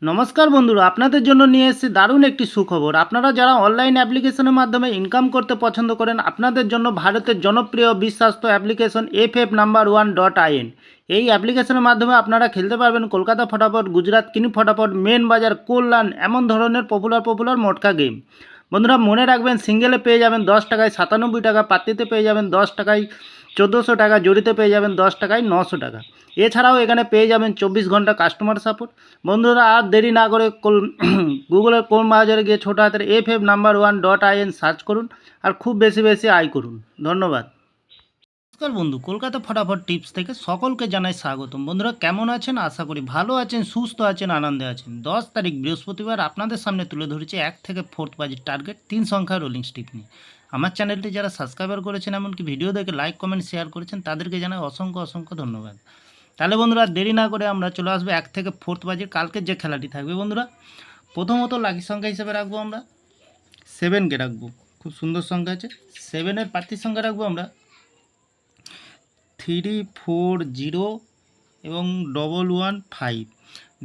নমস্কার বন্ধুরা, আপনাদের জন্য নিয়ে এসেছি দারুণ একটি সুখবর। আপনারা যারা অনলাইন অ্যাপ্লিকেশনের মাধ্যমে ইনকাম করতে পছন্দ করেন, আপনাদের জন্য ভারতের জনপ্রিয় বিশ্বাস্ত অ্যাপ্লিকেশন FF No.1.in। এই অ্যাপ্লিকেশনের মাধ্যমে আপনারা খেলতে পারবেন কলকাতা ফটাফট, গুজরাট কিনি ফটাফট, মেন বাজার, কল্যাণ, এমন ধরনের পপুলার মোটকা গেম। বন্ধুরা মনে রাখবেন, সিঙ্গেলে পেয়ে যাবেন 10 টাকায় 97 টাকা, পাত্তিতে পেয়ে যাবেন 10 টাকায় 1400 টাকা, জড়িতে পেয়ে যাবেন 10 টাকায় 900 টাকা। এছাড়াও এখানে পেয়ে যাবেন 24 ঘন্টা কাস্টমার সাপোর্ট। বন্ধুরা আর দেরি না করে গুগলের ক্রোম বাজারে গিয়ে ছোটো হাতের FF No.1.in সার্চ করুন আর খুব বেশি বেশি আয় করুন। ধন্যবাদ। নমস্কার বন্ধু, কলকাতা ফটাফট টিপস থেকে সকলকে জানাই স্বাগতম। বন্ধুরা কেমন আছেন? আশা করি ভালো আছেন, সুস্থ আছেন, আনন্দে আছেন। 10 তারিখ বৃহস্পতিবার আপনাদের সামনে তুলে ধরেছি 1 থেকে 4th বাজির টার্গেট 3 সংখ্যার রোলিং স্টিপ নিয়ে। আমার চ্যানেলটি যারা সাবস্ক্রাইবার করেছেন, এমনকি ভিডিও দেখে লাইক কমেন্ট শেয়ার করেছেন, তাদেরকে জানাই অসংখ্য ধন্যবাদ। তাহলে বন্ধুরা দেরি না করে আমরা চলে আসবো 1 থেকে 4th বাজির কালকের যে খেলাটি থাকবে। বন্ধুরা প্রথমত লাকি সংখ্যা হিসেবে রাখবো আমরা 7কে রাখবো, খুব সুন্দর সংখ্যা আছে। 7-এর প্রার্থীর সংখ্যা রাখবো আমরা 340 এবং 115।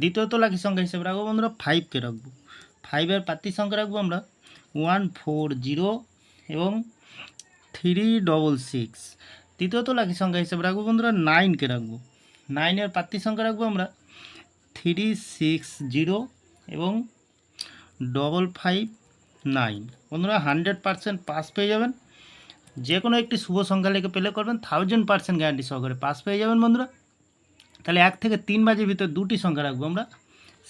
দ্বিতীয়ত লাকি সংখ্যা হিসেবে রাখবো বন্ধুরা 5কে রাখবো। 5-এর প্রার্থীর সংখ্যা রাখবো আমরা 140 এবং 366। তৃতীয়ত লাকি সংখ্যা হিসেবে রাখবো বন্ধুরা 9কে রাখবো। 9-এর প্রার্থীর সংখ্যা রাখবো আমরা 360 এবং 559। বন্ধুরা 100% পাস পেয়ে যাবেন। যে কোনো একটি শুভ সংখ্যা লিখে প্লে করবেন, 1000% গ্যারান্টি সহকারে পাস পেয়ে যাবেন বন্ধুরা। তাহলে 1 থেকে 3 বাজির ভিতরে দুটি সংখ্যা রাখবো আমরা,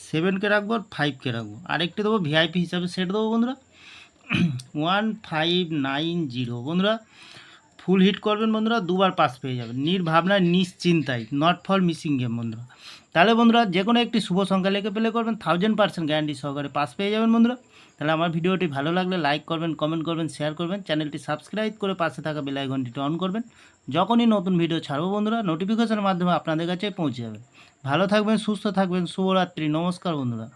7কে রাখবো আর 5কে রাখবো। আরেকটি দেবো ভিআইপি হিসাবে সেট দেবো বন্ধুরা 1590। বন্ধুরা ফুল হিট করবেন বন্ধুরা, দুবার পাস পেয়ে যাবেন নির্ভাবনায় নিশ্চিন্তায়, নট ফর মিসিং গেম বন্ধুরা। তাহলে বন্ধুরা যে কোনো একটি শুভ সংখ্যা লিখে প্লে করবেন, 1000% গ্যারান্টি সহকারে পাস পেয়ে যাবেন বন্ধুরা। তাহলে আমার ভিডিওটি ভালো লাগলে লাইক করবেন, কমেন্ট করবেন, শেয়ার করবেন, চ্যানেলটি সাবস্ক্রাইব করে পাশে থাকা বেল আইকনটি অন করবেন। যখনই নতুন ভিডিও ছাড়বো বন্ধুরা, নোটিফিকেশনের মাধ্যমে আপনাদের কাছে পৌঁছে যাবে। ভালো থাকবেন, সুস্থ থাকবেন, শুভরাত্রি, নমস্কার বন্ধুরা।